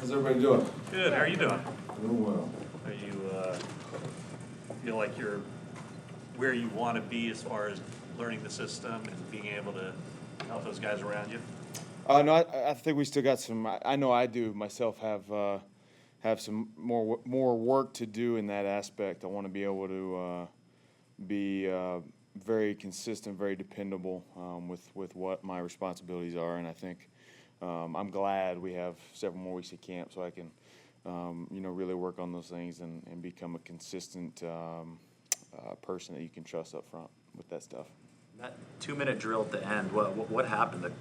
How's everybody doing? Good. How are you doing? Doing well. Are you feel like you're where you want to be as far as learning the system and being able to help those guys around you? No, I think we still got some. I know I do myself have some more work to do in that aspect. I want to be able to be very consistent, very dependable with what my responsibilities are, and I think I'm glad we have several more weeks of camp so I can really work on those things and become a consistent person that you can trust up front with that stuff. That 2-minute drill at the end, what happened?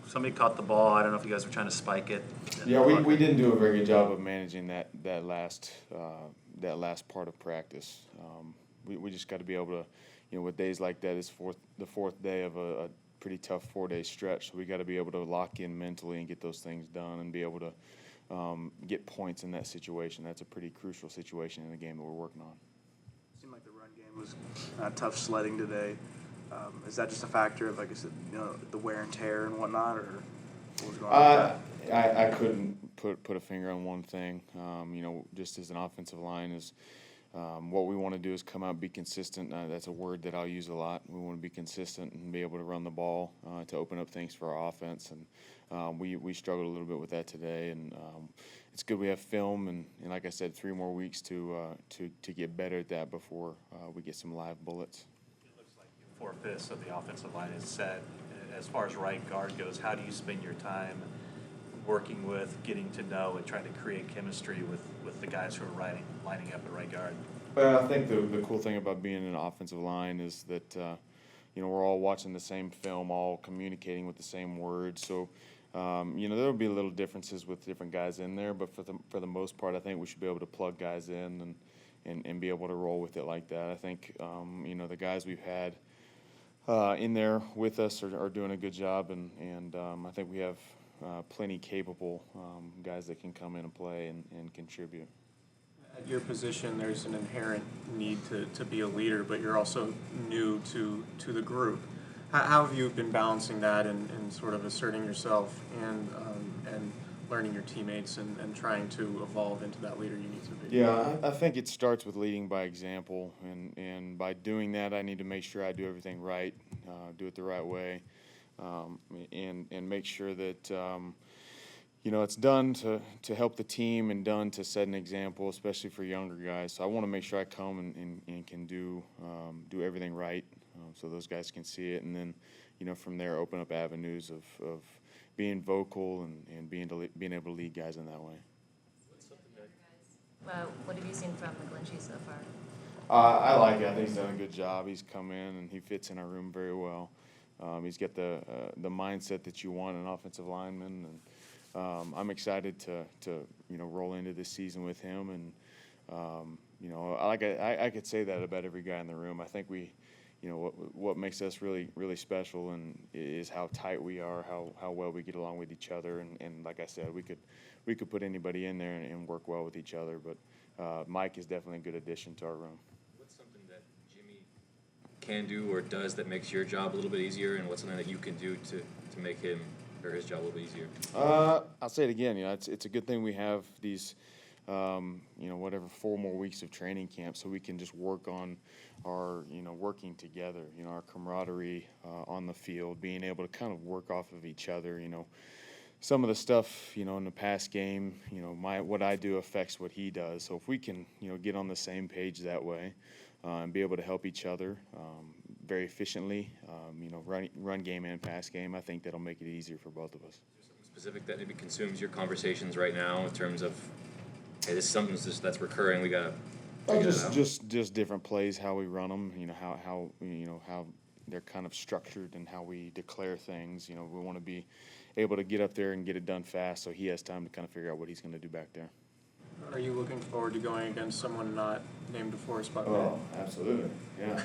Somebody caught the ball. I don't know if you guys were trying to spike it. Yeah, we didn't do a very good job of managing that last part of practice. We just got to be able to, with days like that, it's the fourth day of a pretty tough 4-day stretch. So we got to be able to lock in mentally and get those things done and be able to get points in that situation. That's a pretty crucial situation in the game that we're working on. It seemed like the run game was tough sledding today. Is that just a factor of, like I said, the wear and tear and whatnot, or what was going on with that? I couldn't put a finger on one thing. Just as an offensive line is what we want to do is come out and be consistent. That's a word that I'll use a lot. We want to be consistent and be able to run the ball to open up things for our offense. And we struggled a little bit with that today. And it's good we have film and like I said, 3 more weeks to get better at that before we get some live bullets. 4/5 of the offensive line is set. As far as right guard goes, how do you spend your time working with, getting to know, and trying to create chemistry with the guys who are lining up at right guard? Well, I think the cool thing about being an offensive line is that we're all watching the same film, all communicating with the same words. So there'll be little differences with different guys in there, but for the most part, I think we should be able to plug guys in and be able to roll with it like that. I think the guys we've had in there with us are doing a good job, and I think we have plenty capable guys that can come in and play and contribute. At your position, there's an inherent need to be a leader, but you're also new to the group. How have you been balancing that and sort of asserting yourself and learning your teammates and trying to evolve into that leader you need to be? Yeah, I think it starts with leading by example, and by doing that, I need to make sure I do everything right, do it the right way, and make sure that it's done to help the team and done to set an example, especially for younger guys. So I want to make sure I come and can do everything right, so those guys can see it, and then from there open up avenues of being vocal and being able to lead guys in that way. What have you seen from McGlinchey so far? I like it. I think he's done a good job. He's come in and he fits in our room very well. He's got the mindset that you want in an offensive lineman, and I'm excited to roll into this season with him. And I could say that about every guy in the room. I think what makes us really, really special and is how tight we are, how well we get along with each other, and like I said, we could put anybody in there and work well with each other. But Mike is definitely a good addition to our room. What's something that Jimmy can do or does that makes your job a little bit easier, and what's something that you can do to make him or his job a little bit easier? I'll say it again. It's a good thing we have these 4 more weeks of training camp, so we can just work on our, working together, our camaraderie on the field, being able to kind of work off of each other. Some of the stuff, in the past game, what I do affects what he does. So if we can, get on the same page that way and be able to help each other very efficiently, run game and pass game, I think that'll make it easier for both of us. Is there something specific that maybe consumes your conversations right now in terms of, hey, this is something that's recurring. We got to just different plays, how we run them. How they're kind of structured and how we declare things. We want to be able to get up there and get it done fast, so he has time to kind of figure out what he's going to do back there. Are you looking forward to going against someone not named DeForest Buckner? Oh, absolutely. Yeah,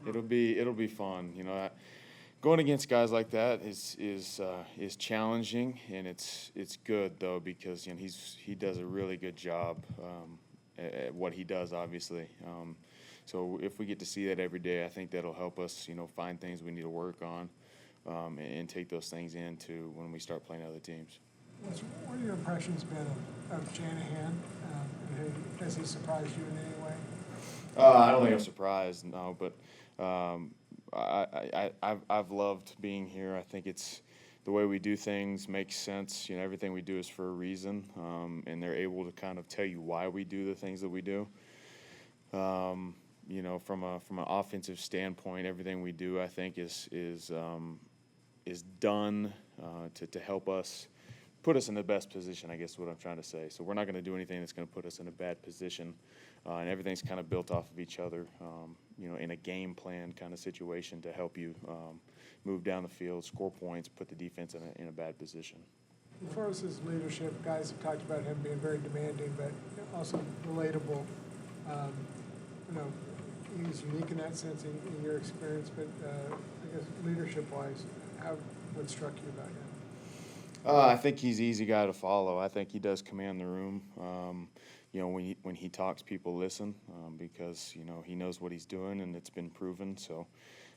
it'll be fun. Going against guys like that is challenging, and it's good though, because he does a really good job at what he does, obviously. So if we get to see that every day, I think that'll help us, find things we need to work on, and take those things into when we start playing other teams. What are your impressions been of Shanahan? Has he surprised you in any way? I don't think I'm surprised, no, but I've loved being here. I think it's the way we do things makes sense. You know, everything we do is for a reason, and they're able to kind of tell you why we do the things that we do. You know, from an offensive standpoint, everything we do, I think, is done to help us put us in the best position, I guess is what I'm trying to say. So we're not going to do anything that's going to put us in a bad position, and everything's kind of built off of each other, you know, in a game plan kind of situation to help you move down the field, score points, put the defense in a bad position. As far as his leadership, guys have talked about him being very demanding, but also relatable. You know, he's unique in that sense in your experience, but I guess leadership-wise, what struck you about him? I think he's an easy guy to follow. I think he does command the room. You know, when he talks, people listen because you know he knows what he's doing, and it's been proven. So,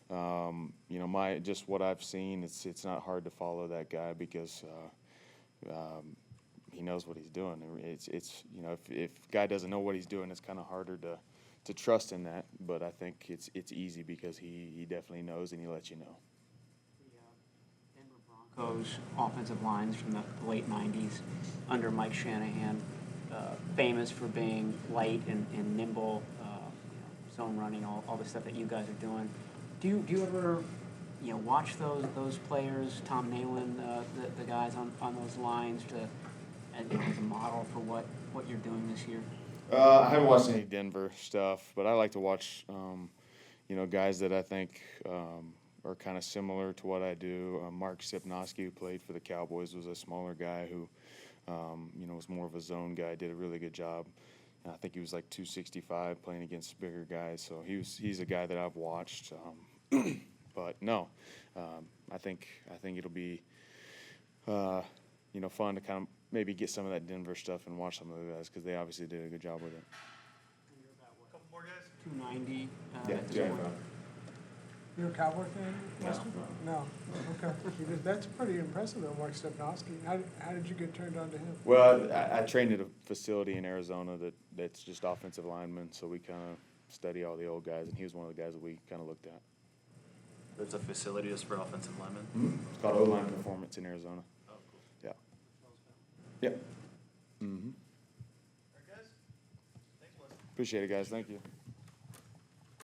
you know, just what I've seen, it's not hard to follow that guy because he knows what he's doing. It's you know, if a guy doesn't know what he's doing, it's kind of harder to trust in that. But I think it's easy because he definitely knows and he lets you know. Broncos offensive lines from the late 90s under Mike Shanahan, famous for being light and nimble, you know, zone running, all the stuff that you guys are doing. Do you ever, you know, watch those players, Tom Nalen, the guys on those lines, as a model for what you're doing this year? I haven't watched any Denver stuff, but I like to watch, you know, guys that I think are kind of similar to what I do. Mark Sipnoski, who played for the Cowboys, was a smaller guy who, you know, was more of a zone guy, did a really good job. And I think he was like 265 playing against bigger guys. So he's a guy that I've watched. But no, I think it'll be, you know, fun to kind of maybe get some of that Denver stuff and watch some of the guys because they obviously did a good job with it. Couple more guys. 290. Yeah, at this yeah. point. You're a Cowboy fan, Weston? No. Okay. That's pretty impressive, though, Mark Stepnoski. How did you get turned on to him? Well, I trained at a facility in Arizona that's just offensive linemen, so we kind of study all the old guys, and he was one of the guys that we kind of looked at. There's a facility just for offensive linemen. Mm-hmm. It's called O-Line Performance in Arizona. Oh, cool. Yeah. Yeah. Mm-hmm. All right, guys. Thanks, Wes. Appreciate it, guys. Thank you.